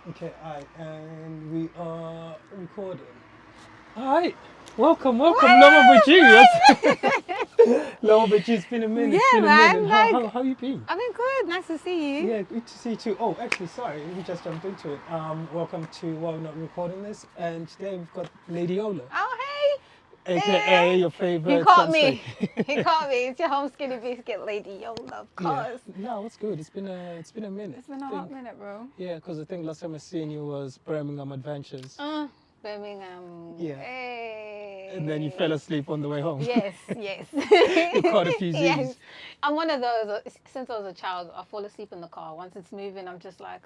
Okay, alright, and we are recording. Alright, welcome, Loma Bajus. Loma Bajus, it's been a minute, Yeah, it's been a man. minute. Like, How you been? I've been good. Nice to see you. Yeah, good to see you too. Oh, actually, sorry, we just jumped into it. Welcome to WAWNRT recording this, and today we've got Lady Yola, Oh, hey. aka your He favorite caught sunset. me. He caught me. It's your home skinny biscuit, Lady Yola, of Yeah, course. no, it's good. It's been a minute. It's been a hot minute, bro. Yeah, because I think last time I seen you was Birmingham Adventures. Birmingham. Yeah. Hey. And then you fell asleep on the way home. Yes, yes. You caught a few Z's. Yes. I'm one of those, since I was a child, I fall asleep in the car. Once it's moving, I'm just like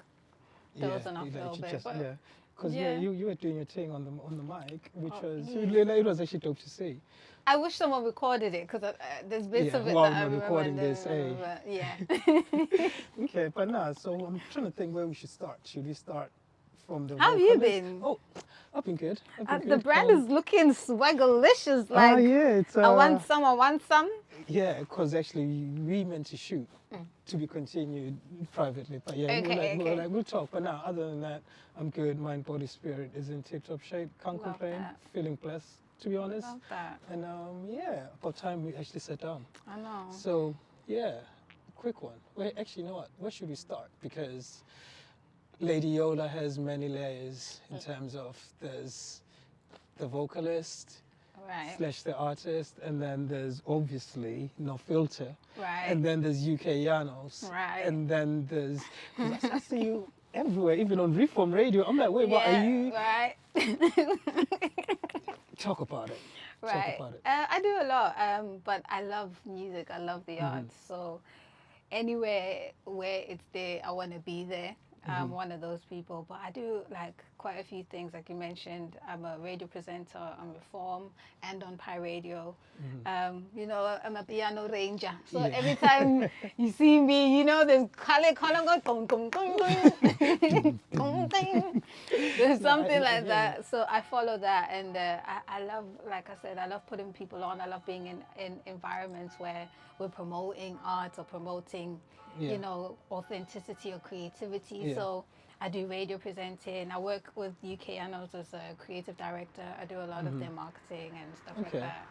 dozing off a little bit. Yeah, because yeah. you were doing your thing on the mic, which was yeah. it was actually dope to see. I wish someone recorded it because there's bits of it While that I we're remember. recording and this, hey. Yeah. Okay, but nah. So I'm trying to think where we should start. Should we start from the? How have you vocalist? been? Oh, I've been good. The brand is looking swaggalicious. Like, yeah, it's. I want some. Yeah, because actually we meant to shoot to be continued privately, but yeah, Okay. we'll talk. But now, other than that, I'm good. Mind, body, spirit is in tip-top shape. Can't Love complain. that. Feeling blessed, to be honest. Love that. And yeah, about time we actually sat down. I know. So yeah, quick one. Wait, actually, you know what? Where should we start? Because Lady Yola has many layers in terms of there's the vocalist. Right. / the artist, and then there's obviously No Filter, Right. and then there's UK Yanos, Right. and then there's, because I see you everywhere, even on Reform Radio. I'm like, wait, what are you? Right. Talk about it. Right. Talk about it. I do a lot, but I love music. I love the arts. So anywhere where it's there, I want to be there. I'm one of those people, but I do like quite a few things. Like you mentioned, I'm a radio presenter on Reform and on Pi Radio. You know, I'm a piano ranger. So Yeah. every time you see me, you know, there's there's something like that. So I follow that, and I love, like I said, I love putting people on. I love being in environments where we're promoting art or promoting, you know, authenticity or creativity. Yeah. So I do radio presenting. I work with UK Yanos as a creative director. I do a lot of their marketing and stuff like that.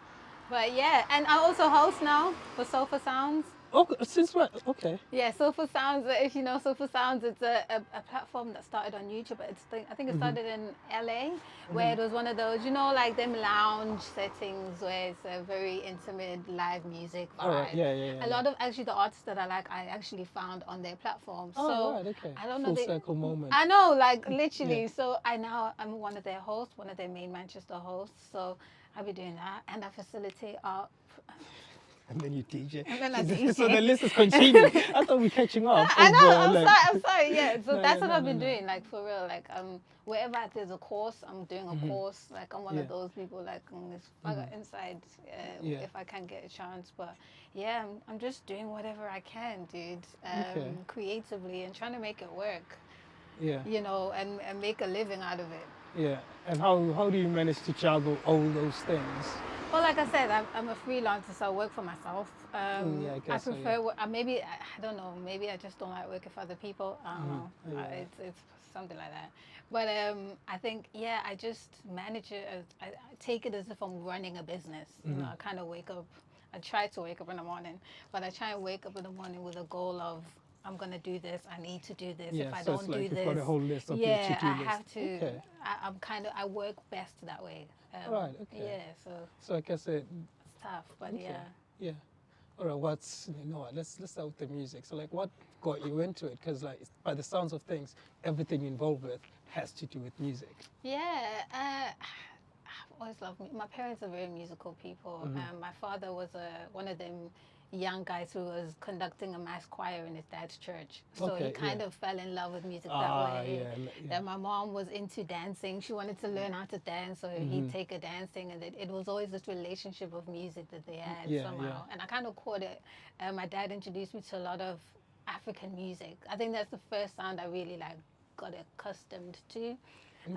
But yeah, and I also host now for Sofa Sounds. Oh, since when? Okay. Yeah, Sofa Sounds, if you know Sofa Sounds, it's a platform that started on YouTube, but I think it started in LA, where it was one of those, you know, like them lounge settings where it's a very intimate live music vibe. All right. Yeah. A lot of actually the artists that I like, I actually found on their platform. Oh, so right, okay. I don't know. Full circle moment. I know, like literally. So I'm one of their hosts, one of their main Manchester hosts. So I'll be doing that, and I facilitate art. And then you DJ. And then I DJ. So the list is continuing. I thought we were catching up. I know. over, I'm sorry. Yeah. So No, that's yeah, what I've no, been no. doing. Like for real. Like wherever there's a course, I'm doing a course. Like I'm one of Yeah. those people. Like I got inside Yeah. if I can get a chance. But yeah, I'm just doing whatever I can, dude. Okay. Creatively and trying to make it work. Yeah. You know, and make a living out of it. Yeah. And how do you manage to juggle all those things? Well, like I said, I'm a freelancer, so I work for myself. Yeah, I guess so, prefer, maybe, I don't know, maybe I just don't like working for other people. I don't know. Yeah. It's something like that. But I think, yeah, I just manage it as, I take it as if I'm running a business. You know, I kind of wake up, I try to wake up in the morning, but I try and wake up in the morning with a goal of, I'm going to do this, I need to do this. Yeah, If I so don't it's like do you've this, got a whole list of your yeah, to-do I list. have to, Okay. I work best that way. Right, okay. Yeah, So I guess it. it's tough, but Okay. yeah. Yeah. All right. You know what? Let's start with the music. So like, what got you into it? Because like, by the sounds of things, everything you're involved with has to do with music. Yeah, I've always loved my parents are very musical people. My father was one of them young guys who was conducting a mass choir in his dad's church. So Okay, he kind yeah. of fell in love with music that way. Yeah. Then my mom was into dancing. She wanted to learn how to dance, so he'd take her dancing, and it was always this relationship of music that they had somehow. Yeah. And I kind of caught it. My dad introduced me to a lot of African music. I think that's the first sound I really like got accustomed to.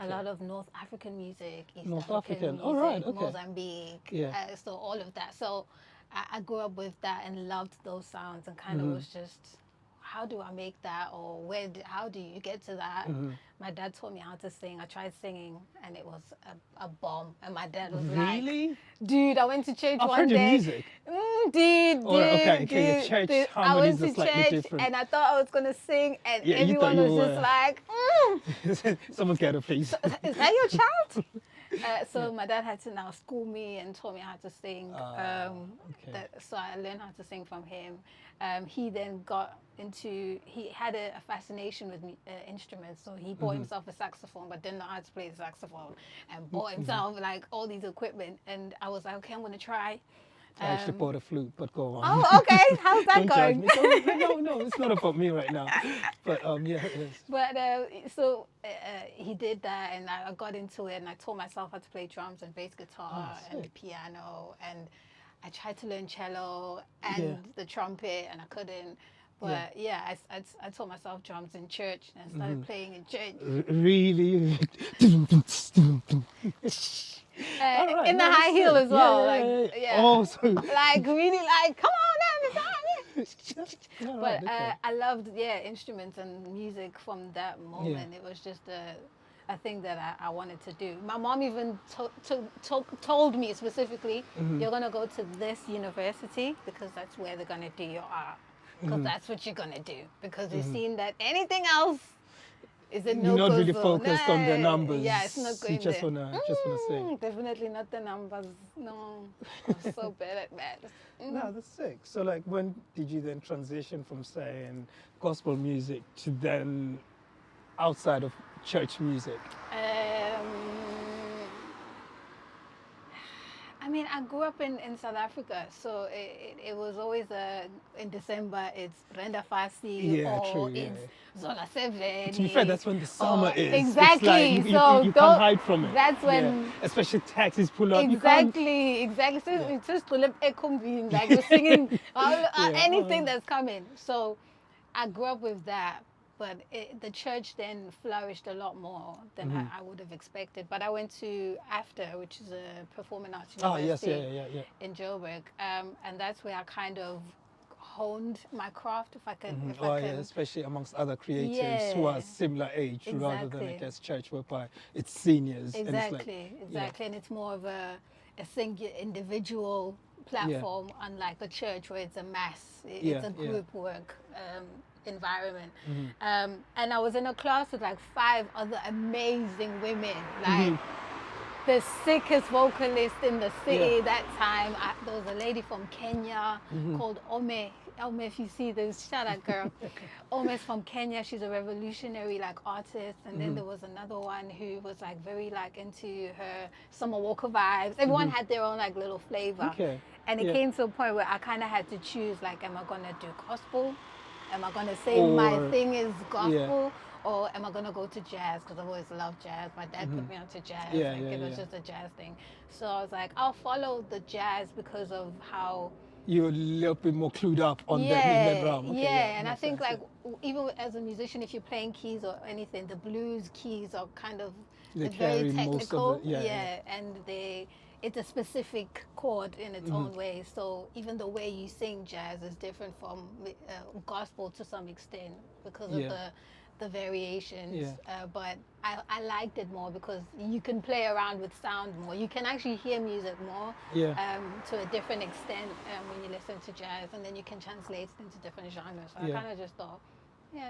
A lot of North African music, East North African African. music, Oh, right, okay. Mozambique, Yeah. so all of that. So I grew up with that and loved those sounds and kind of was just, how do I make that, or how do you get to that? My dad taught me how to sing. I tried singing, and it was a bomb. And my dad was like, "Dude, I went to church one day." Music. Dude, your church I went harmonies to are slightly church, different. and I thought I was gonna sing, and Yeah, everyone was just like, Someone get her, please. "Is that your child?" So my dad had to now school me and taught me how to sing. So I learned how to sing from him. He then got into, he had a fascination with instruments. So he bought himself a saxophone, but didn't know how to play the saxophone, and bought himself like all these equipment. And I was like, okay, I'm going to try. I actually bought a flute, but go on. Oh, okay. How's that going? No, it's not about me right now. But yeah, it is. But he did that, and I got into it, and I taught myself how to play drums and bass guitar and the piano, and I tried to learn cello and the trumpet, and I couldn't. But I taught myself drums in church and started playing in church. Really? In the high heel as well. Oh, so like really, like, come on, everybody. But I loved instruments and music from that moment. It was just a thing that I wanted to do. My mom even told me specifically, you're gonna go to this university because that's where they're gonna do your art, because that's what you're gonna do, because you've seen that anything else is a no. You're not really focused on the numbers. Yeah, it's not going you just there. wanna sing. Definitely not the numbers. No, I'm so bad at that. No, that's sick. So like, when did you then transition from saying gospel music to then outside of church music? I mean, I grew up in South Africa, so it was always in December it's Renda Fasi or it's Zola 7. To be fair, that's when the summer is. Exactly. It's like so you can't hide from it. That's when... Especially taxis pull up. Exactly. So it's just like we're singing anything that's coming. So I grew up with that. But the church then flourished a lot more than I would have expected. But I went to AFTA, which is a performing arts university in Joburg. And that's where I kind of honed my craft, if I can. Especially amongst other creatives who are similar age, rather than, I guess, church whereby it's seniors. Exactly. And it's more of a single individual platform, unlike a church where it's a mass. It's a group work environment. And I was in a class with like 5 other amazing women, like the sickest vocalist in the city that time. There was a lady from Kenya called Ome. Ome, if you see this, shout out, girl. Ome's from Kenya. She's a revolutionary like artist. And then there was another one who was like very like into her Summer Walker vibes. Everyone had their own like little flavor. And it came to a point where I kind of had to choose, like, am I gonna do gospel? Am I going to say my thing is gospel, or am I going to go to jazz? Because I've always loved jazz. My dad put me onto jazz. It was just a jazz thing. So I was like, I'll follow the jazz because of how... You're a little bit more clued up on in that realm. And I think, like, even as a musician, if you're playing keys or anything, the blues keys are kind of very technical. And it's a specific chord in its own way. So even the way you sing jazz is different from gospel to some extent because of the variations. But I liked it more because you can play around with sound more. You can actually hear music more to a different extent when you listen to jazz, and then you can translate it into different genres. So I kind of just thought,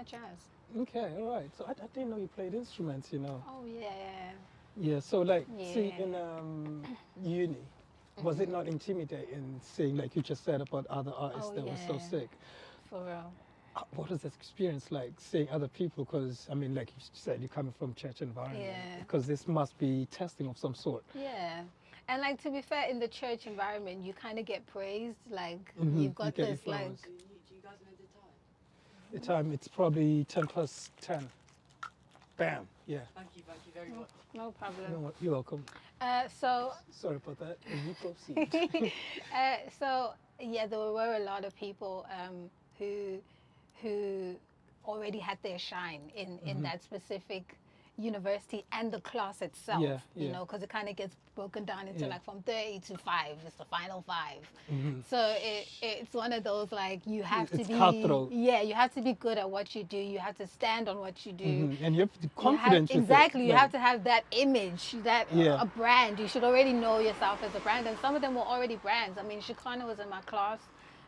jazz. Okay, all right. So I didn't know you played instruments, you know. Oh, yeah. Yeah, so like, see, in uni, was it not intimidating seeing, like you just said, about other artists that were so sick? For real. What was that experience like, seeing other people? Because, I mean, like you said, you're coming from church environment. Because this must be testing of some sort. Yeah. And, like, to be fair, in the church environment, you kind of get praised. Like, you've got this, like... Do you guys know the time? The time, it's probably 10 plus 10. Bam. Yeah. Thank you very much. No problem. You know what? You're welcome. Sorry about that. You proceed. There were a lot of people who already had their shine in that specific university and the class itself, Yeah, you yeah. know, because it kind of gets broken down into Yeah. like from 30 to 5, it's the final 5. So it's one of those like you have to It's be, cutthroat. yeah, you have to be good at what you do. You have to stand on what you do. And you have to be You have- confident with it. exactly, you Like, have to have that image, that Yeah. a brand. You should already know yourself as a brand, and some of them were already brands. I mean, Shikana was in my class,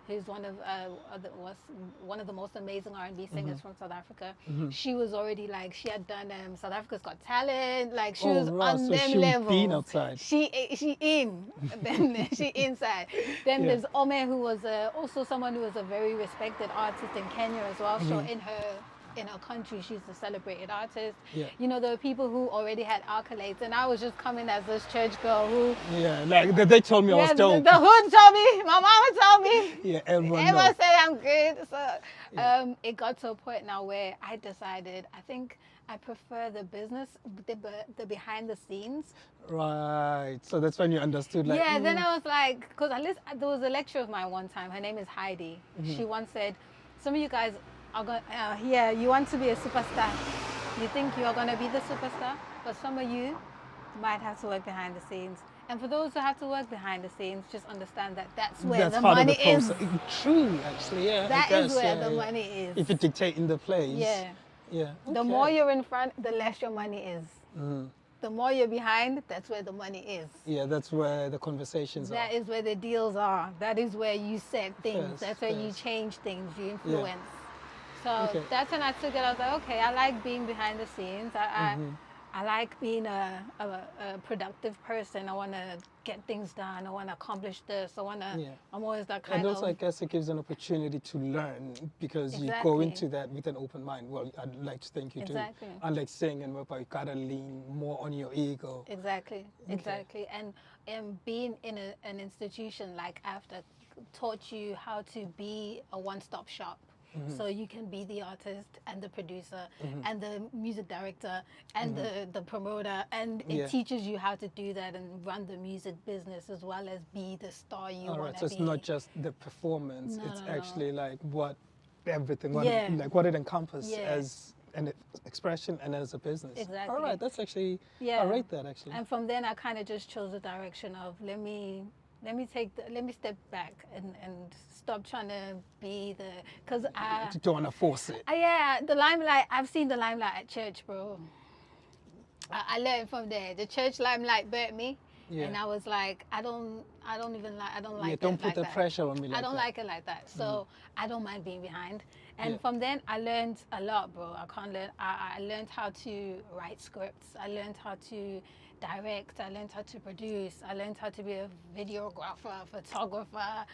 who's was one of the most amazing R&B singers from South Africa. She was already like, she had done South Africa's Got Talent, like she was right, on so them she was levels. being outside. She in, then she inside. Then Yeah. there's Ome, who was also someone who was a very respected artist in Kenya as well. So in her country, she's a celebrated artist. Yeah. You know, there were people who already had accolades, and I was just coming as this church girl who, Yeah, like they told me I was yeah, dope. the hood told me, my mama told me. Yeah, everyone Everyone knows. said I'm good. So it got to a point now where I decided, I think I prefer the business, the behind the scenes. Right. So that's when you understood, like, Yeah, then I was like, because there was a lecturer of mine one time, her name is Heidi. She once said, some of you guys are going, yeah, you want to be a superstar. You think you are going to be the superstar, but some of you might have to work behind the scenes. And for those who have to work behind the scenes, just understand that that's where the part of money the is. process. True, actually, yeah. That I is guess, where yeah, the yeah. money is. If you're dictating the place. Yeah. Yeah. The okay. more you're in front, the less your money is. The more you're behind, that's where the money is. Yeah, that's where the conversations That are. is where the deals are. That is where you set things. Yes, That's where you yes. change things. You influence. So Okay. that's when I took it. I was like, okay, I like being behind the scenes. I like being a productive person. I want to get things done. I want to accomplish this. I want to. Yeah. I'm always that kind And also, I of. guess it gives an opportunity to learn because you go Exactly. into that with an open mind. Well, I'd like to think you Exactly. do. Unlike singing, whereby you gotta lean more on your ego. Exactly. Exactly. And being in an institution like AFTA taught you how to be a one-stop shop. So you can be the artist and the producer and the music director and the promoter, and it Yeah. teaches you how to do that and run the music business as well as be the star you All want right, to so be. it's not just the performance; No, it's no, no. actually like what everything, Yeah. like what it encompasses Yeah. as an expression and as a business. Exactly. All right, that's actually Yeah. I rate that actually. And from then I kind of just chose the direction of let me step back and stop trying to be the, because You don't want to force it. yeah, the limelight, I've seen the limelight at church, bro. I learned from there. The church limelight burnt me. Yeah. And I was like, I don't like it don't put like the that. pressure on me like I don't that. like it like that. So I don't mind being behind. And Yeah. from then I learned a lot, bro. I learned how to write scripts. I learned how to direct. I learned how to produce. I learned how to be a videographer, photographer,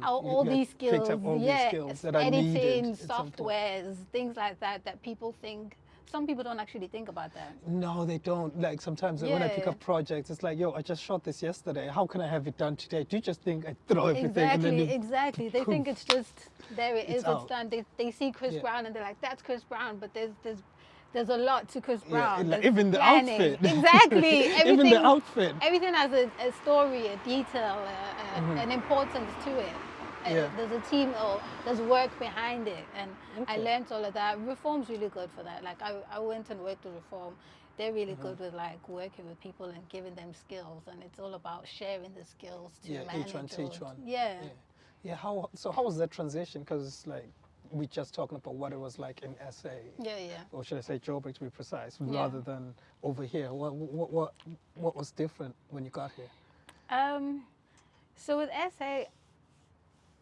all You these skills. picked up all these skills that are editing, needed at some point. softwares, things like that people think. Some people don't actually think about that. No, they don't. Like sometimes when I pick Yeah. up projects, it's like, yo, I just shot this yesterday. How can I have it done today? Do you just think I throw everything and then Exactly. They think it's just there. It's out. done. They see Chris Yeah. Brown and they're like, that's Chris Brown. But there's a lot to Chris Yeah, Brown. like There's even the planning. outfit. Exactly. Everything, Even the outfit. Everything has a story, a detail, an importance to it. Yeah. There's a team, or there's work behind it, and I Okay. learned all of that. Reform's really good for that. Like I went and worked with Reform. They're really good with like working with people and giving them skills, and it's all about sharing the skills to Yeah, manage. each one teach one. Yeah. Yeah. How was that transition? Because like we just talking about what it was like in SA, Yeah. or should I say Joburg to be precise, Yeah. rather than over here. What was different when you got here? So with SA,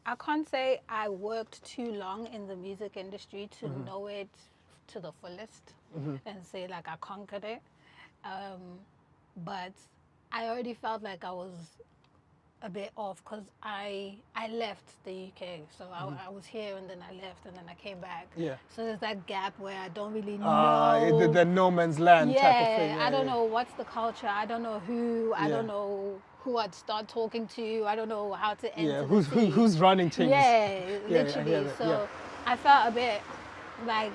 I can't say I worked too long in the music industry to know it to the fullest and say like I conquered it. But I already felt like I was a bit off because I left the UK. So I was here and then I left and then I came back. Yeah. So there's that gap where I don't really know. The no man's land type of thing. I don't know what's the culture. I don't know who. I don't know who I'd start talking to. I don't know how to enter. Yeah, who's running things? Yeah, Yeah, I literally. hear that, So yeah. I felt a bit like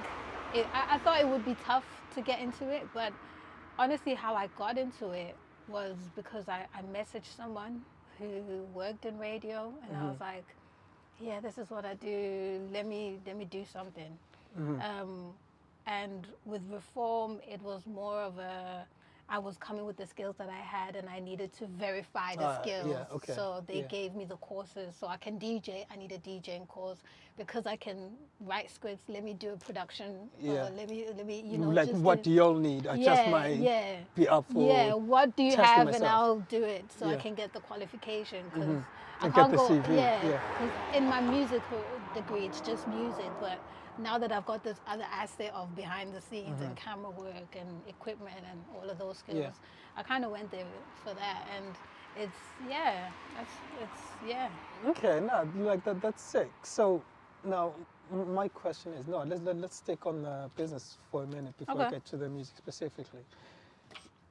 I thought it would be tough to get into it, but honestly, how I got into it was because I messaged someone who worked in radio, and I was like, "Yeah, this is what I do. Let me do something." And with Reform, it was more of I was coming with the skills that I had, and I needed to verify the skills. Yeah, okay. So they Yeah. gave me the courses. So I can DJ. I need a DJing course because I can write scripts. Let me do a production. Yeah. Let me, you know, Like, just what do you all need? I just might be up for Yeah, what do you testing have, myself. and I'll do it so I Yeah. can get the qualification. Because I And can't get the go. CV, Yeah, yeah. 'cause in my music degree, it's just music, but now that I've got this other asset of behind the scenes and camera work and equipment and all of those skills, Yeah. I kind of went there for that, and it's Okay, no, like that's sick. So now my question is, no, let's stick on the business for a minute before I Okay. get to the music specifically.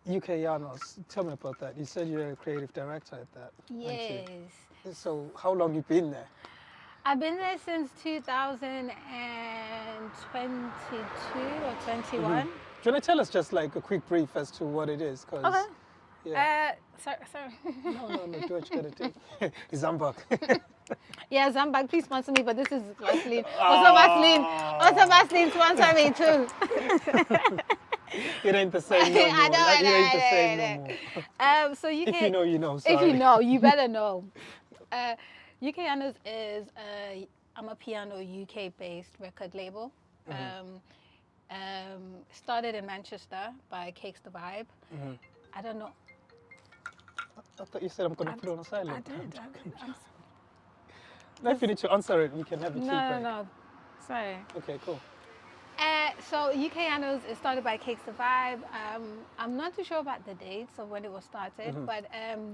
UK Yanos, tell me about that. You said you're a creative director at that, aren't yes. you? So how long you been there? I've been there since 2022 or 21. Do you want to tell us just like a quick brief as to what it is? Cause, Okay. yeah. Sorry. No, George got it too. Zambak. Yeah, Zambag, please sponsor me, but this is Vaseline. Also Vaseline sponsor me too. It ain't the same no more. I know, It ain't the same I no know. more. So UK, If you know, you know. Sorry. if you know, you better know. UK Yanos is I'm a piano UK based record label. Started in Manchester by Cakes the Vibe. I don't know. I thought you said I'm gonna put it on silent. I did. Now, if you need to answer it, we can have a tea break. No. Sorry. Okay, cool. So UK Yanos is started by Cakes the Vibe. I'm not too sure about the dates of when it was started, but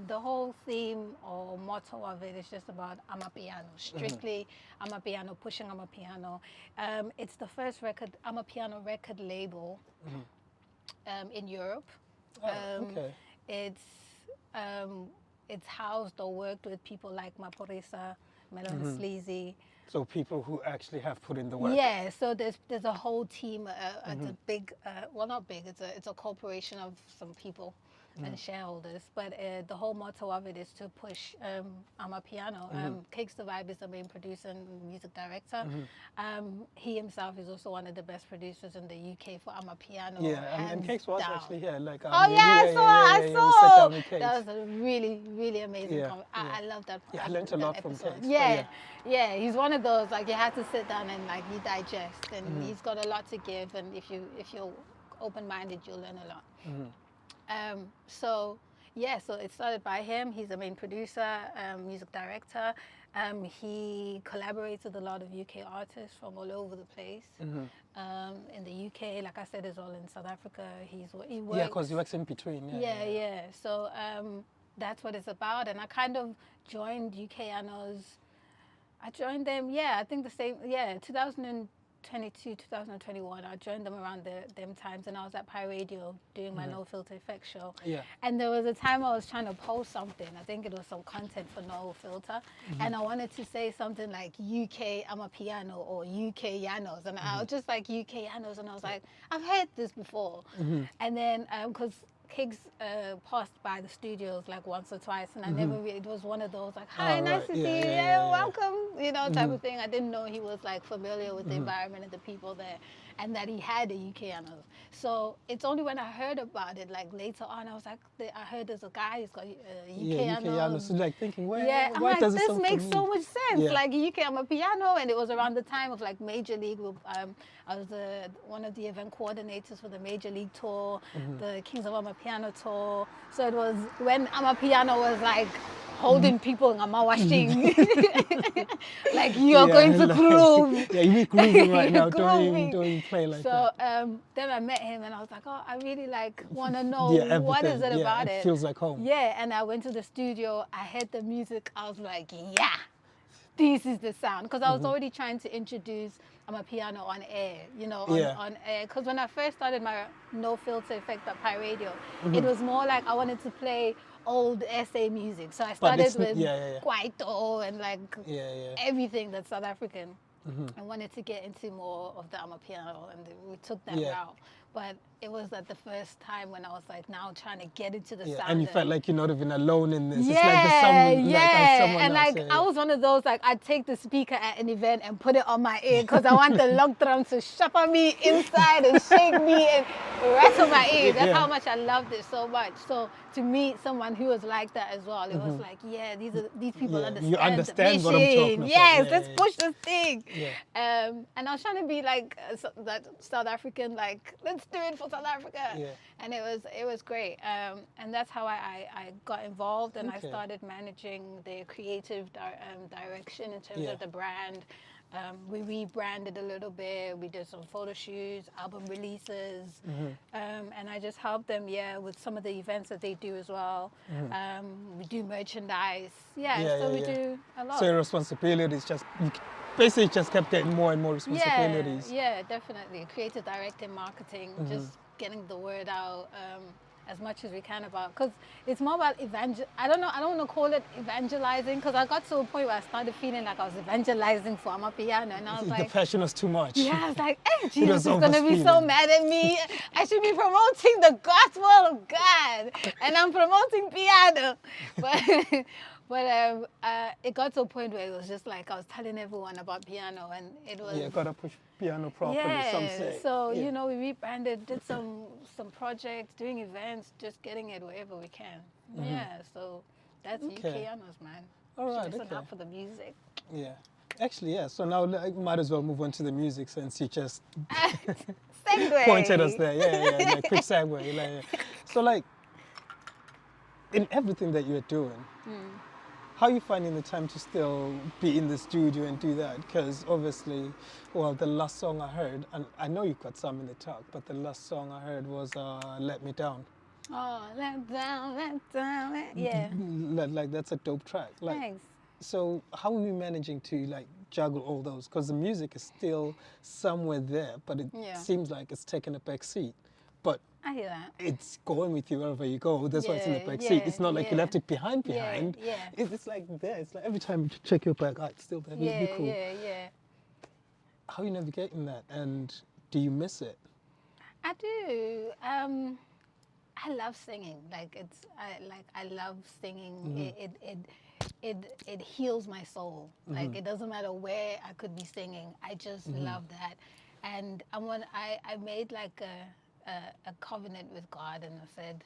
the whole theme or motto of it is just about Amapiano, strictly Amapiano, pushing Amapiano. It's the first Amapiano record label in Europe. Okay. It's housed or worked with people like Maporisa, Melo and Sleazy. So people who actually have put in the work. Yeah, so there's a whole team, a big, well not big, it's a corporation of some people and shareholders, but the whole motto of it is to push Amapiano. Cakes the Vibe is the main producer and music director. He himself is also one of the best producers in the UK for Amapiano. Yeah, and Cakes was down. actually here. Like, Oh yeah, I saw. we sat down with Cakes. That was a really, really amazing. Yeah, I love that. Yeah, I learned a lot from episode. Cakes. Yeah, he's one of those like you have to sit down and like you digest, and he's got a lot to give, and if you're open-minded, you'll learn a lot. So it started by him. He's the main producer, music director. He collaborates with a lot of UK artists from all over the place. In the UK, like I said, is all in South Africa. He works. Yeah, because he works in between. Yeah. So that's what it's about. And I kind of joined UK Yanos. I joined them, I think the same, 2022, 2021. I joined them around them times, and I was at Pi Radio doing my No Filter Effects show. Yeah. And there was a time I was trying to post something. I think it was some content for No Filter, and I wanted to say something like UK Amapiano or UK Yanos, and I was just like UK Yanos, and I was like, I've heard this before. And then because Kiggs passed by the studios like once or twice, and I never really, it was one of those like, hi, nice to see you, welcome, type of thing. I didn't know he was like familiar with the environment and the people there, and that he had a UK Yanos. So it's only when I heard about it, like later on, I was like, I heard there's a guy who's got UK Yanos. Like thinking, why I'm like, this it makes so much sense. Yeah. Like UK Amapiano, and it was around the time of like Major League. I was one of the event coordinators for the Major League tour, the Kings of Amapiano tour. So it was when Amapiano was like holding people in Amawashing. Like you're going to groove. Yeah, you're grooving right now. Grooving. Don't even play like so that. then I met him, and I was like, oh, I really like want to know what is everything. it about it feels like home. Yeah, and I went to the studio. I heard the music. I was like, this is the sound, because I was already trying to introduce Amapiano on air, on air. Because when I first started my No Filter Effect at Pi Radio, it was more like I wanted to play old SA music. So I started with Kwaito and like everything that's South African. I wanted to get into more of the Amapiano, and we took that route. but it was at the first time when I was like now trying to get into the sound. And you felt like you're not even alone in this. Yeah, it's like there's someone, yeah. like someone and else. like I was one of those, like I'd take the speaker at an event and put it on my ear because I want the log drums to shuffle me inside and shake me and rattle my ear. That's how much I loved it so much. So to meet someone who was like that as well, it was like, yeah, these people understand. You understand the what I'm talking about. Yes, let's push this thing. Yeah. And I was trying to be like that South African, like let's do it for South Africa. Yeah. And it was great. And that's how I got involved, and I started managing the creative direction in terms of the brand. We rebranded a little bit. We did some photo shoots, album releases, and I just helped them, with some of the events that they do as well. We do merchandise, we do a lot. So your responsibilities you basically just kept getting more and more responsibilities. Yeah, definitely. Creative directing, marketing, just getting the word out as much as we can about, because it's more about I don't want to call it evangelizing, because I got to a point where I started feeling like I was evangelizing for Amapiano, and I was like, the passion was too much. Yeah, I was like, hey, Jesus is going to be so overspilling. mad at me. I should be promoting the gospel of God, and I'm promoting piano. But it got to a point where it was just like I was telling everyone about piano, and it was... Yeah, gotta push piano properly, some say. So, we rebranded, did some projects, doing events, just getting it wherever we can. Yeah, so that's Yanos, man. All right, Listen up for the music. Yeah. Actually, yeah. So now I might as well move on to the music, since you just pointed us there. Yeah. Quick segue. So, like, in everything that you're doing, how are you finding the time to still be in the studio and do that? Because obviously, well, the last song I heard, and I know you've got some in the talk, but the last song I heard was Let Me Down. Oh, let down, yeah. Like that's a dope track. Like, thanks. So how are you managing to like juggle all those? Because the music is still somewhere there, but it seems like it's taking a back seat. But I hear that. It's going with you wherever you go. That's why it's in the back seat. It's not like you left it behind. Yeah. It's like there. It's like every time you check your back, it's still there. Yeah, cool. yeah. How are you navigating that? And do you miss it? I do. I love singing. I love singing. It heals my soul. Like it doesn't matter where I could be singing. I just love that. And I made like a covenant with God, and I said,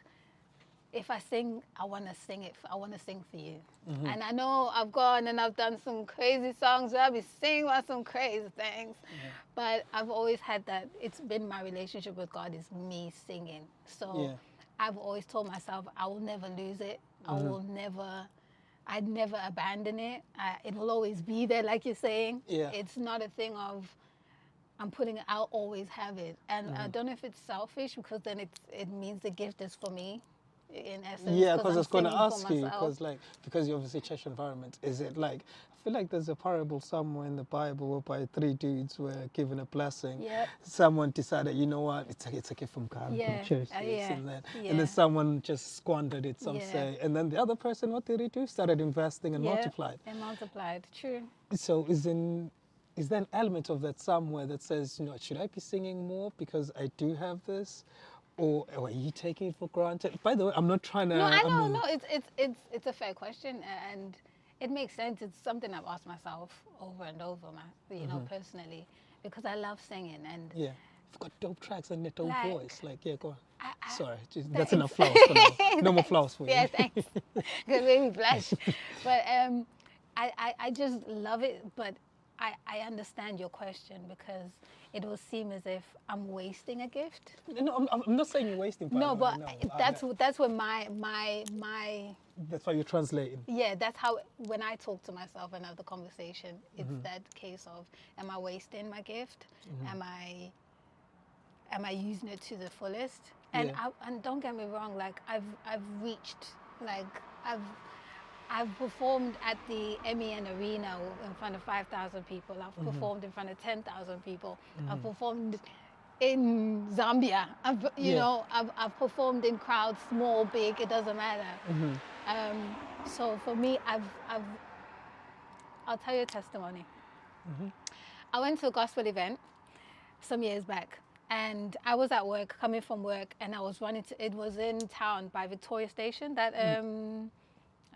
if I sing, I want to sing it. I want to sing for you. And I know I've gone and I've done some crazy songs where I'll be singing about some crazy things, but I've always had that. It's been my relationship with God is me singing. So I've always told myself I will never lose it. I'd never abandon it. It will always be there, like you're saying. It's not a thing of I'm putting it, I'll always have it. And I don't know if it's selfish, because then it means the gift is for me, in essence. Yeah, because I was going to ask you, because you're obviously church environment, is it like, I feel like there's a parable somewhere in the Bible whereby 3 dudes were given a blessing. Someone decided, you know what, it's a gift from God, from church, and then someone just squandered it, some say. And then the other person, what did he do? Started investing and multiplied. And multiplied, true. So is there an element of that somewhere that says, you know, should I be singing more because I do have this? Or are you taking it for granted? By the way, I'm not trying to... No, I know, it's a fair question, and it makes sense. It's something I've asked myself over and over, you know, personally, because I love singing. And you've got dope tracks and a dope voice. Go on. Sorry, that's enough flowers for now. No more flowers for you. Yeah, thanks. Because it made me blush. But I just love it, but I understand your question, because it will seem as if I'm wasting a gift. No, I'm not saying you're wasting. No, but that's where my. That's why you're translating. Yeah, that's how, when I talk to myself and have the conversation, it's that case of, am I wasting my gift? Am I using it to the fullest? And and don't get me wrong, like I've reached, like I've performed at the MEN Arena in front of 5,000 people. I've performed in front of 10,000 people. I've performed in Zambia. I've performed in crowds, small, big, it doesn't matter. So for me, I'll tell you a testimony. I went to a gospel event some years back, And I was at work, coming from work, and I was running to, it was in town by Victoria Station, that,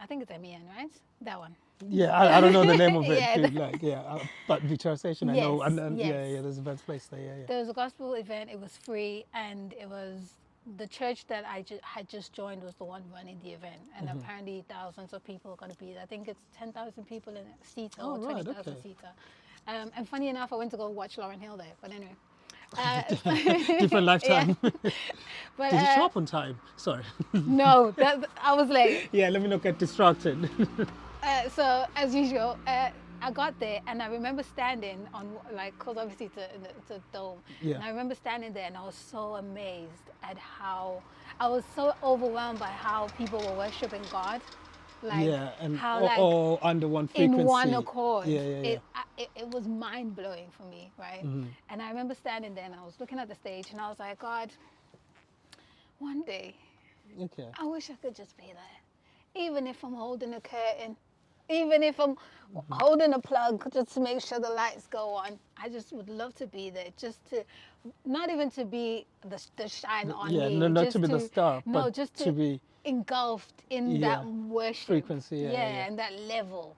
I think it's MEN, right? That one. Yeah, I don't know the name of it, Yeah. dude. Like, but Victoria Station, I know, Yes, and yes. yeah, there's events place there, yeah. There was a gospel event, it was free, and it was, the church that I had just joined was the one running the event, and apparently thousands of people are going to be there. I think it's 10,000 people in a seater or 20,000 seater. And funny enough, I went to go watch Lauryn Hill there, but anyway. Different lifetime. But, Did you show up on time? Sorry. No, I was late. Yeah, let me not get distracted. So as usual, I got there and I remember standing on, like, cause obviously it's a dome. Yeah. And I remember standing there and I was so amazed at how, I was so overwhelmed by how people were worshiping God. Like, yeah, and how, like, all under one frequency. in one accord. Yeah. It was mind blowing for me, right? And I remember standing there and I was looking at the stage and I was like, God, one day, Okay. I wish I could just be there. Even if I'm holding a curtain, even if I'm holding a plug just to make sure the lights go on. I just would love to be there, just to, not even to be the shine on me. Yeah, not just to be the star, no, but just to be engulfed in that worship. Frequency, yeah. And that level.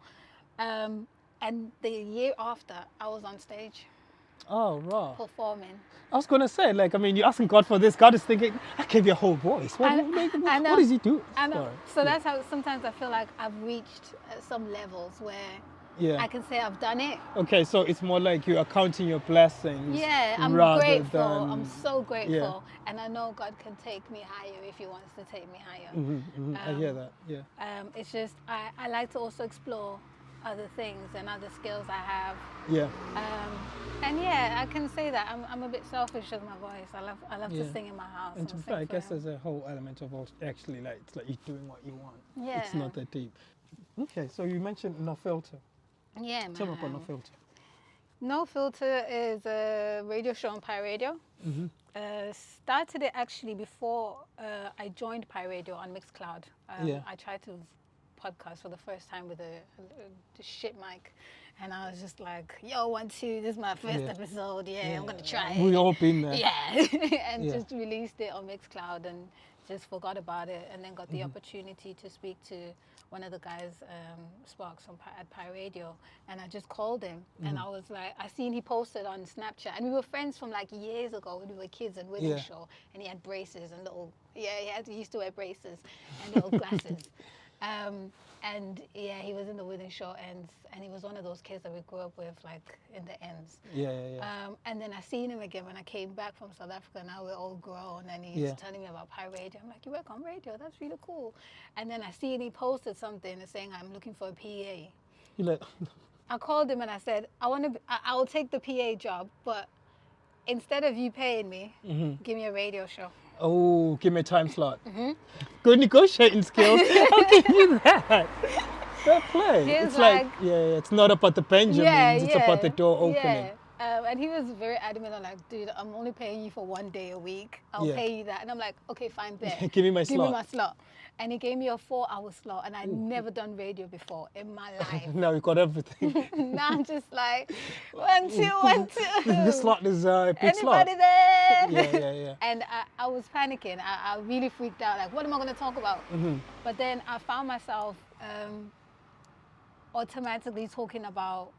And the year after, I was on stage Oh, right. performing. I was going to say, like, I mean, you're asking God for this. God is thinking, I gave you a whole voice. What does he do? I know. So that's how sometimes I feel like I've reached some levels where I can say I've done it. Okay, so it's more like you are counting your blessings. Yeah, I'm grateful. I'm so grateful. And I know God can take me higher if he wants to take me higher. I hear that, yeah. It's just, I like to also explore other things and other skills I have. Yeah. And yeah, I can say that I'm a bit selfish with my voice. I love to sing in my house. And to be fair, I guess there's a whole element of actually, like, it's like you're doing what you want. Yeah. It's not that deep. Okay, so you mentioned No Filter. Yeah, man. Tell me about No Filter. No Filter is a radio show on Pi Radio. Started it actually before I joined Pi Radio on Mixcloud. I tried to podcast for the first time with a shit mic, and I was just like, yo, 1, 2, this is my first episode, I'm gonna try it. We all been there. And just released it on Mixcloud and just forgot about it, and then got the opportunity to speak to one of the guys, Sparks at Pi Radio, and I just called him, and I was like, I seen he posted on Snapchat, and we were friends from like years ago when we were kids at Women's Show, and he had braces and little, he used to wear braces and little glasses. And he was in the Within Show ends, and he was one of those kids that we grew up with, like in the ends. And then I seen him again when I came back from South Africa. Now we're all grown, and he's telling me about Pi Radio. I'm like, you work on radio? That's really cool. And then I seen he posted something saying, I'm looking for a PA. You like? I called him and I said, I will take the PA job, but instead of you paying me, give me a radio show. Oh, give me a time slot. Good negotiating skills. I'll give you that. Fair play. It's like, it's not about the Benjamins, it's about the door opening. And he was very adamant on, like, dude, I'm only paying you for 1 day a week. I'll pay you that. And I'm like, okay, fine, bet. Give me my slot. Give me my slot. And he gave me a 4-hour slot, and I'd never done radio before in my life. Now you got everything. Now I'm just like, 1, 2, 1, 2. This slot is a big slot. Anybody there? Yeah. And I was panicking. I really freaked out. Like, what am I going to talk about? But then I found myself automatically talking about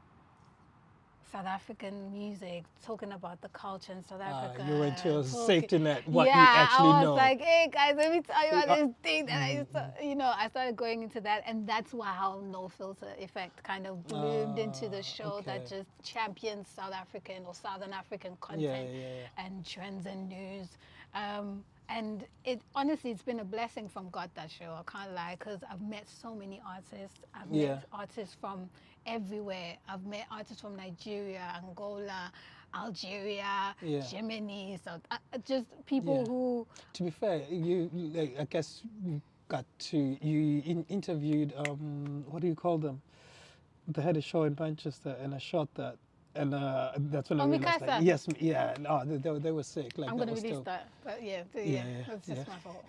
South African music, talking about the culture in South Africa. You went to a safety net, what you actually know. I was like, hey guys, let me tell you about this thing that I used to, I started going into that, and that's why how No Filter Effect kind of bloomed into the show that just champions South African or Southern African content and trends and news. And honestly, it's been a blessing from God, that show. I can't lie, because I've met so many artists. I've met artists from everywhere. I've met artists from Nigeria, Angola, Algeria, Germany. So just people who. To be fair, you, like, I guess you interviewed what do you call them? They had a show in Manchester, and I shot that. And that's when I realized, like, they were sick. Like, I'm going to release still... that. But that's just my fault.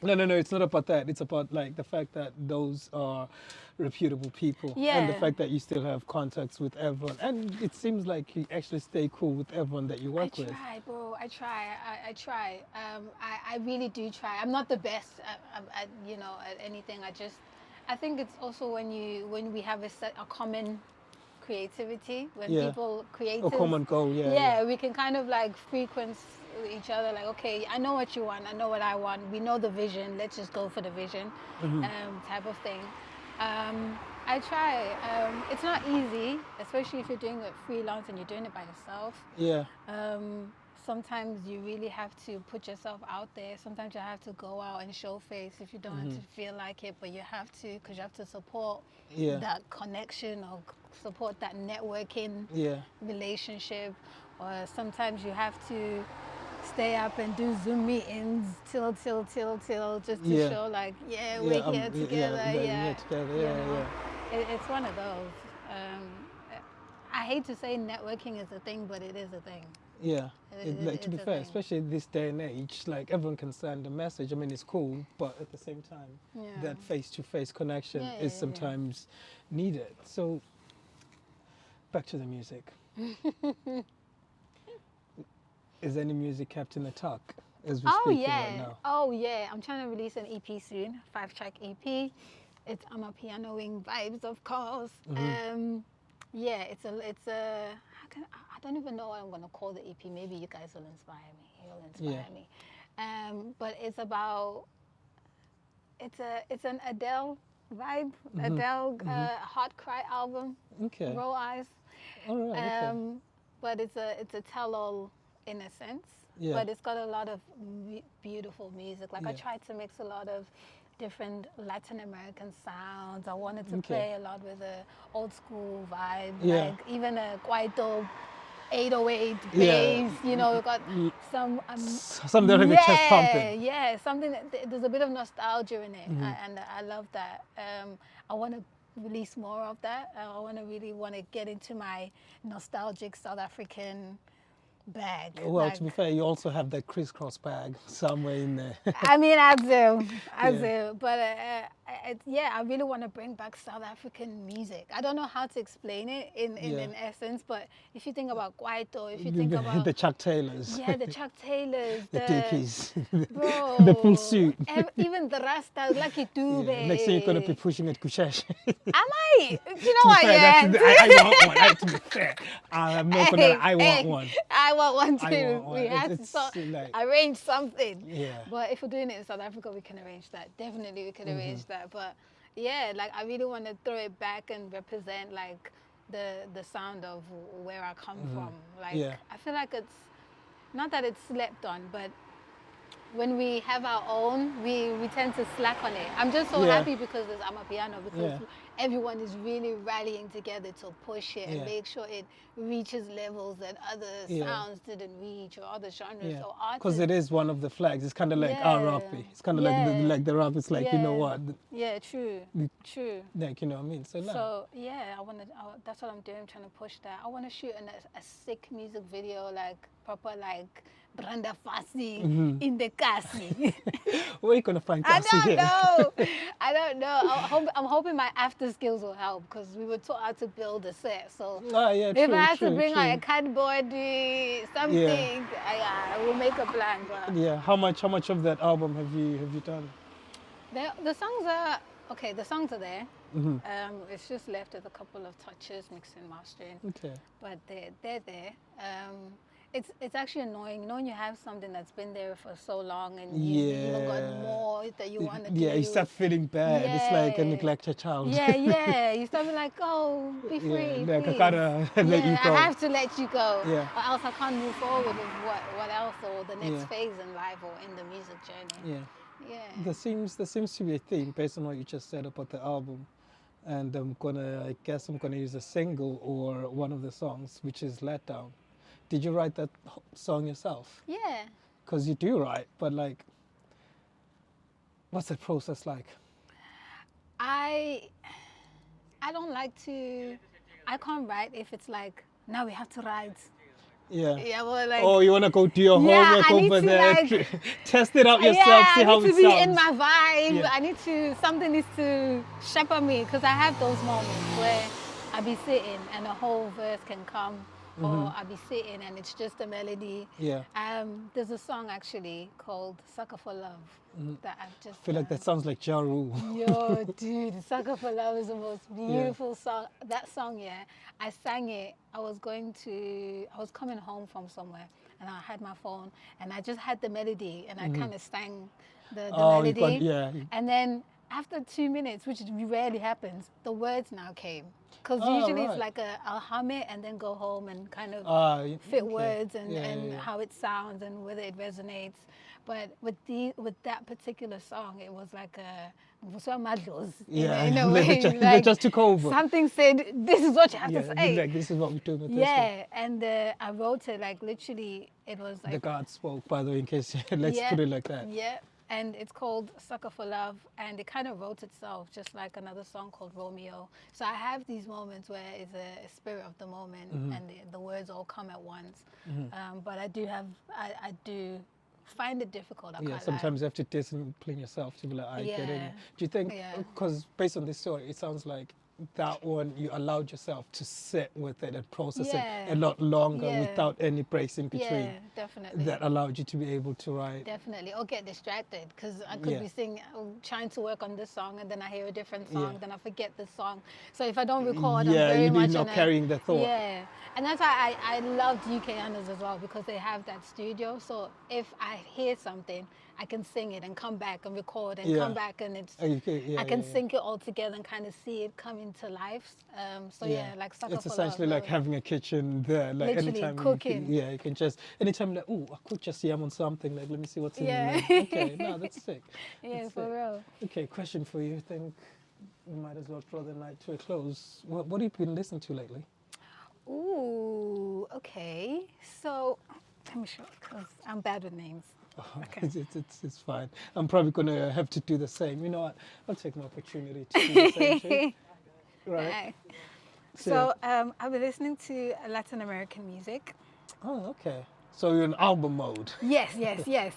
No, it's not about that. It's about like the fact that those are reputable people, and the Yeah. fact that you still have contacts with everyone, and it seems like you actually stay cool with everyone that you I work with. try, bro. I try. I try. I really do try. I'm not the best at at anything. I think it's also when we have a common creativity, when Yeah, people a creatives, common goal. Yeah, yeah, we can kind of like frequency each other. Like, okay, I know what you want. I know what I want. We know the vision. Let's just go for the vision, type of thing. I try. It's not easy, especially if you're doing it freelance and you're doing it by yourself. yeah, Sometimes you really have to put yourself out there. Sometimes you have to go out and show face if you don't want to feel like it, but you have to, because you have to support yeah, that connection or support that networking yeah, relationship. Or sometimes you have to stay up and do Zoom meetings till just to yeah, show like, yeah, yeah, we're here together. yeah, together. You Yeah, know, yeah, it's one of those. Um, I hate to say networking is a thing, but it is a thing. yeah. Like, to be It's a fair, thing. especially this day and age, like everyone can send a message. I mean, it's cool, but at the same time, Yeah. that face-to-face connection Yeah, is yeah. sometimes needed. So, back to the music. Is any music kept in the tuck as we're Oh speaking yeah. right now? Oh yeah. I'm trying to release an EP soon, 5-track EP. I'm a pianoing vibes, of course. Yeah, I don't even know what I'm gonna call the EP. Maybe you guys will inspire me. You'll inspire me. But it's an Adele vibe, Adele Hot Cry album, Okay. Roll Eyes. All right. Okay. But it's a tell-all in a sense. Yeah. But it's got a lot of beautiful music. Like I Yeah. tried to mix a lot of different Latin American sounds. I wanted to Okay. play a lot with the old school vibe, Yeah. like even a Kwaito 808 Yeah. bass. You know, we got some. Something that have your chest pumping. Yeah, something there's a bit of nostalgia in it, and I love that. I want to release more of that. I really want to get into my nostalgic South African bag. Well, like, to be fair, you also have that crisscross bag somewhere in there. I mean, I do, Yeah. but yeah, I really want to bring back South African music. I don't know how to explain it in essence, but if you think about Kwaito, if you think about the Chuck Taylors. yeah, the Chuck Taylors, The Dickies. bro, The full suit. even the Rastas, Lucky Dube. Yeah. Next thing you're gonna be pushing at Kushesh. I might, you know what? Yeah, I want one. To be fair, I'm not gonna. I want one. I want one too. I want one. We have It's to like- arrange something. Yeah. But if we're doing it in South Africa, we can arrange that. Definitely, we can arrange that. But yeah, like I really want to throw it back and represent like the sound of where I come from. Like Yeah. I feel like it's not that it's slept on, but when we have our own, we tend to slack on it. I'm just so Yeah. happy because there's Amapiano, because Yeah. everyone is really rallying together to push it and Yeah. make sure it reaches levels that other Yeah. sounds didn't reach, or other genres Yeah. or artists. Because it is one of the flags. It's kind of like our Yeah. rugby. It's kind of Yeah. like the rugby. It's like, you know Yeah. what? Yeah, true, true. Like, you know what I mean? So, like, So yeah, that's what I'm doing. I'm trying to push that. I want to shoot a sick music video, like proper, like Brenda Fassie in the Kasi. where are you gonna find I Kasi don't here? know. I don't know. I'm hoping my after skills will help, because we were taught how to build a set. So Ah, yeah, if true, I have true, to bring true. out a cardboard, something, I will make a plan. But Yeah. How much of that album have you done? the songs are okay. The songs are there. It's just left with a couple of touches, mixing, mastering. Okay. But they're there. It's actually annoying knowing you have something that's been there for so long and you even got more that you want to do. Yeah, you start feeling bad. It's like a Yeah. neglected child. Yeah. You start being like, oh, be free, like I please. gotta let you go. I have to let you go. Yeah. Or else I can't move forward with what else, or the next Yeah. phase in life or in the music journey. Yeah. Yeah. There seems to be a theme based on what you just said about the album, and I guess I'm gonna use a single or one of the songs, which is "Let Down." Did you write that song yourself? Yeah. Because you do write, but like, what's the process like? I don't like to. I can't write if it's like, now we have to write Yeah. Yeah, well, like. Oh, you want to go do your Yeah, homework I need over to, there, like- test it out yourself, Yeah, see how I need it to be sounds. in my vibe. Yeah. I need to, something needs to shepherd me because I have those moments where I be sitting and a whole verse can come, or I be sitting and it's just a melody. Yeah. There's a song actually called "Sucker for Love" that I've just. I feel like that sounds like Ja Rule. Yo, dude, "Sucker for Love" is the most beautiful song. That song, yeah, I sang it. I was coming home from somewhere, and I had my phone, and I just had the melody, and I kind of sang the Oh, you melody. got, yeah. And then after 2 minutes, which rarely happens, the words now came. Because Oh, usually right. it's like I'll hum it and then go home and kind of fit Okay. words and, Yeah, and yeah. how it sounds and whether it resonates. But with that particular song, it was like a Yeah, in a they way. just- they Like just took over. something said, "This is what you have Yeah, to you'd say." be like, this is what we're doing with this Yeah, and I wrote it like literally. It was one. like The God spoke, by the way, in case, let's put it like that. yeah, and it's called "Sucker for Love," and it kind of wrote itself, just like another song called "Romeo." So I have these moments where it's a spirit of the moment, and the words all come at once. But I do find it difficult. I Yeah, can't sometimes you have to discipline yourself to be like, I get it. Yeah. Do you think, Yeah. because based on this story, it sounds like that one, you allowed yourself to sit with it and process Yeah. it a lot longer Yeah. without any breaks in between. Yeah, definitely. That allowed you to be able to write. Definitely, or get distracted because I could Yeah. be trying to work on this song, and then I hear a different song, Yeah. then I forget this song. So if I don't record, I'm Yeah, very you're much not in carrying the thought. Yeah, and that's why I loved UK Yanos as well because they have that studio. So if I hear something, I can sing it and come back and record and Yeah. come back, and it's. Oh, you can- yeah, I can yeah, yeah. sync it all together and kind of see it come into life. So yeah, like Sucker it's for essentially Love, like having a kitchen there. Like Literally anytime cooking. you can just anytime like, oh, I could just yam on something. Like, let me see what's in Yeah. there. Okay, no, that's sick. Yeah, That's for sick. real. Okay, question for you. I think we might as well draw the night to a close. What have you been listening to lately? Ooh, okay. So let me show because I'm bad with names. Okay. It's fine. I'm probably gonna have to do the same. You know what? I'll take my opportunity to do the same too. Right. Right. So I've been listening to Latin American music. Oh, okay. So you're in album mode. Yes.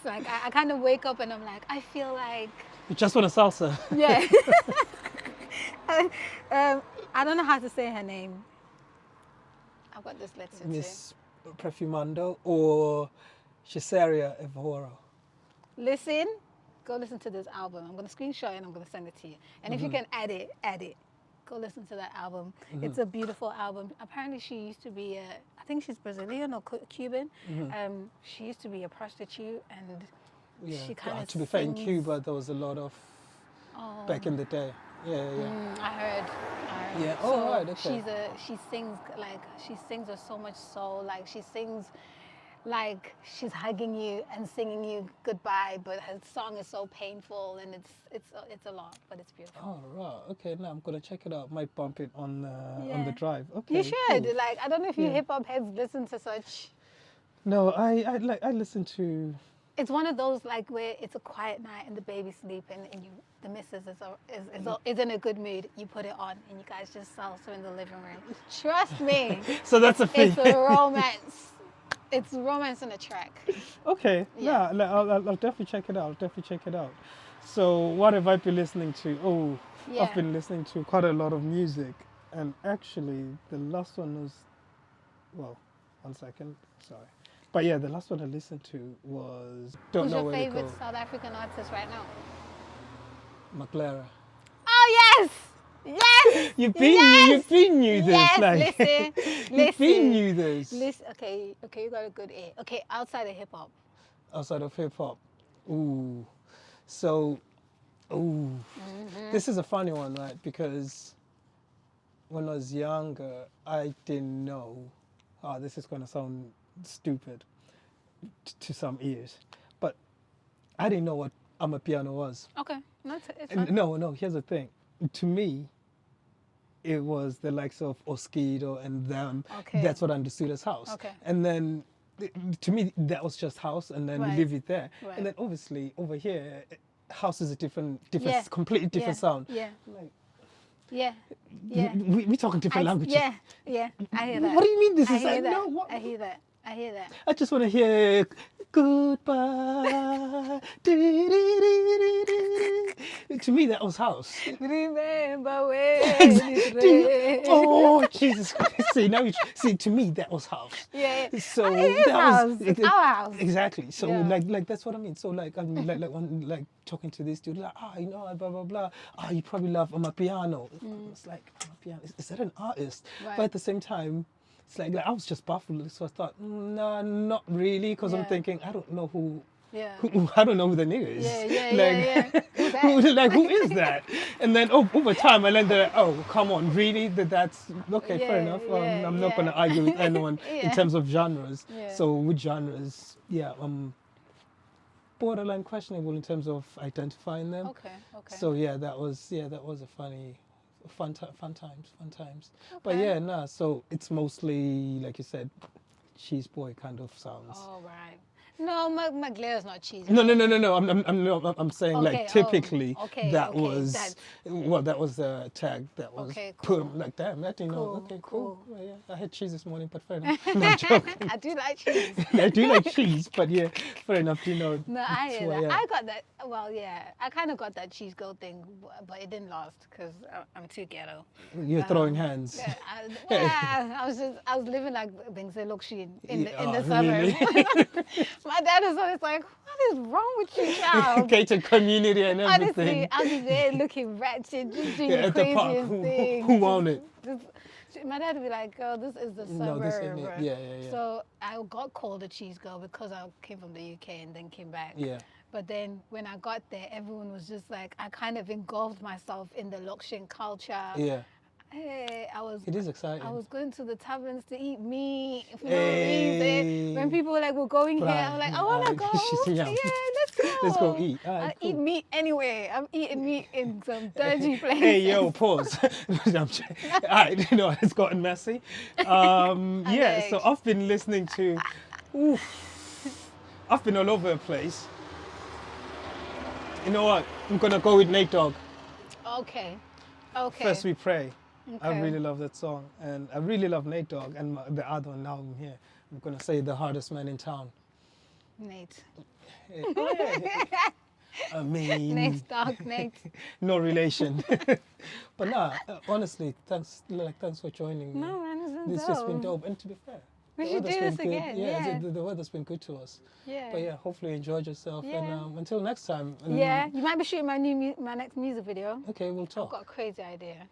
Like I kind of wake up and I'm like, I feel like, You just want a salsa. yeah. I don't know how to say her name. I've got this letter too. Miss Perfumando or Cesaria Evora. Listen, go listen to this album. I'm going to screenshot it and I'm going to send it to you. And if you can add it. Go listen to that album. It's a beautiful album. Apparently she used to be I think she's Brazilian or Cuban. She used to be a prostitute and she kind of To be fair, in Cuba there was a lot of back in the day. Yeah. I heard. Yeah. So Oh, right. Okay. she sings with so much soul. Like she sings like she's hugging you and singing you goodbye, but her song is so painful and it's a lot, but it's beautiful. Oh, right. Okay. Now I'm gonna check it out. Might bump it on the drive. Okay. You should. cool. Like I don't know if you hip hop heads listen to such. No, I listen to. It's one of those like where it's a quiet night and the baby's sleeping and the missus is in a good mood. You put it on and you guys just salsa in the living room. Trust me, So that's a thing. it's a romance. It's romance in a track. Okay. Yeah. Yeah. I'll definitely check it out. So what have I been listening to? Oh, Yeah. I've been listening to quite a lot of music, and actually the last one was, well, 1 second, sorry. But yeah, the last one I listened to was Don't Who's Know your Where favorite to Go. South African artist right now? McLaren. Oh yes, yes. You've yes! been knew this. Yes, like, listen. You've been knew this. Listen, okay, you got a good ear. Okay, outside of hip hop. Outside of hip hop. Ooh. So, this is a funny one, right? Because when I was younger, I didn't know. Oh, this is going to sound stupid to some ears, but I didn't know what amapiano was. Okay, no, it's And fine. no, here's the thing. To me, it was the likes of Oskido and them. Okay. That's what I understood as house. Okay. And then, to me, that was just house, and then Right. we leave it there. Right. And then obviously over here, house is a different, Yeah. completely different sound. Yeah, Like, yeah, yeah. we talking different languages. Yeah, I hear that. What do you mean this I is hear like, that. no, what? I hear that. I hear that. I just want to hear goodbye. To me, that was house. Remember when it rained. Oh, Jesus Christ. See, to me, that was house. Yeah. So It is that house. was It's our house. exactly. So Yeah. like that's what I mean. So like I'm like talking to this dude, like, blah blah blah. You probably love Amapiano. It's like Amapiano. Is that an artist? Right. But at the same time, it's like I was just baffled. So I thought, no, not really, because I'm Yeah. thinking I don't know who. Yeah. I don't know who the nigga is. Who's that? Who is that? And then over time I learned that, come on, really? That's okay, fair Yeah, enough. yeah, I'm not going to argue with anyone in Yeah. terms of genres. Yeah. So with genres, borderline questionable in terms of identifying them. Okay. So that was a fun times. But Okay. yeah, nah. So it's mostly, like you said, cheese boy kind of sounds. All right. No, Maglaire is not cheesy. No. I'm saying Okay, like typically okay, that okay, was that's- that was the tag that was Okay, put cool. like damn that Cool, okay cool. Well, yeah, I had cheese this morning, but fair enough. No, I'm joking. I do like cheese. I do like cheese, but yeah, fair enough. No, I that's hear why, that. yeah. I got that. Well, yeah, I kind of got that cheese girl thing, but it didn't last because I'm too ghetto. You're throwing hands. Yeah, I was living like Bingse Lokshi in the Oh, suburbs. really? My dad was always like, "What is wrong with you, child?" Gated community and everything. Honestly, I'll be there looking ratchet, just doing Yeah, the at the park. craziest things. Who owned it? My dad would be like, "Girl, this is the No, suburb." this ain't it. Yeah. So I got called a cheese girl because I came from the UK and then came back. Yeah. But then when I got there, everyone was just like, I kind of engulfed myself in the Lokshin culture. Yeah. Hey, It is exciting. I was going to the taverns to eat meat for no Hey. reason. When people were like, we're going here, I'm like, I want to go. Yeah. Let's go. Let's go eat. All right, I cool. eat meat anyway. I'm eating meat in some dirty places. Hey, yo, pause. All right, it's gotten messy. Yeah, so I've been listening to, I've been all over the place. You know what? I'm going to go with Nate Dogg. Okay. First We Pray. I Okay. really love that song. And I really love Nate Dogg. And the other one, now I'm here. I'm going to say The Hardest Man in Town. Nate. I mean, Nate's dog, Nate. no relation. But nah, honestly, thanks for joining me. No, man, It's just been dope. And to be fair, We the should weather's do been this good. again, Yeah, yeah. the weather's been good to us. Yeah. But yeah, hopefully you enjoyed yourself. Yeah. And until next time. Yeah, you might be shooting my next music video. Okay, we'll I've talk. got a crazy idea.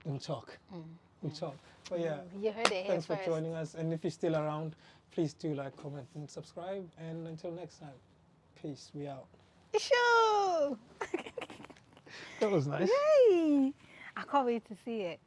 We'll talk. We'll talk. But yeah, You heard it here thanks for first. joining us. And if you're still around, please do like, comment, and subscribe. And until next time, peace. We out. Sure. That was nice. Yay! I can't wait to see it.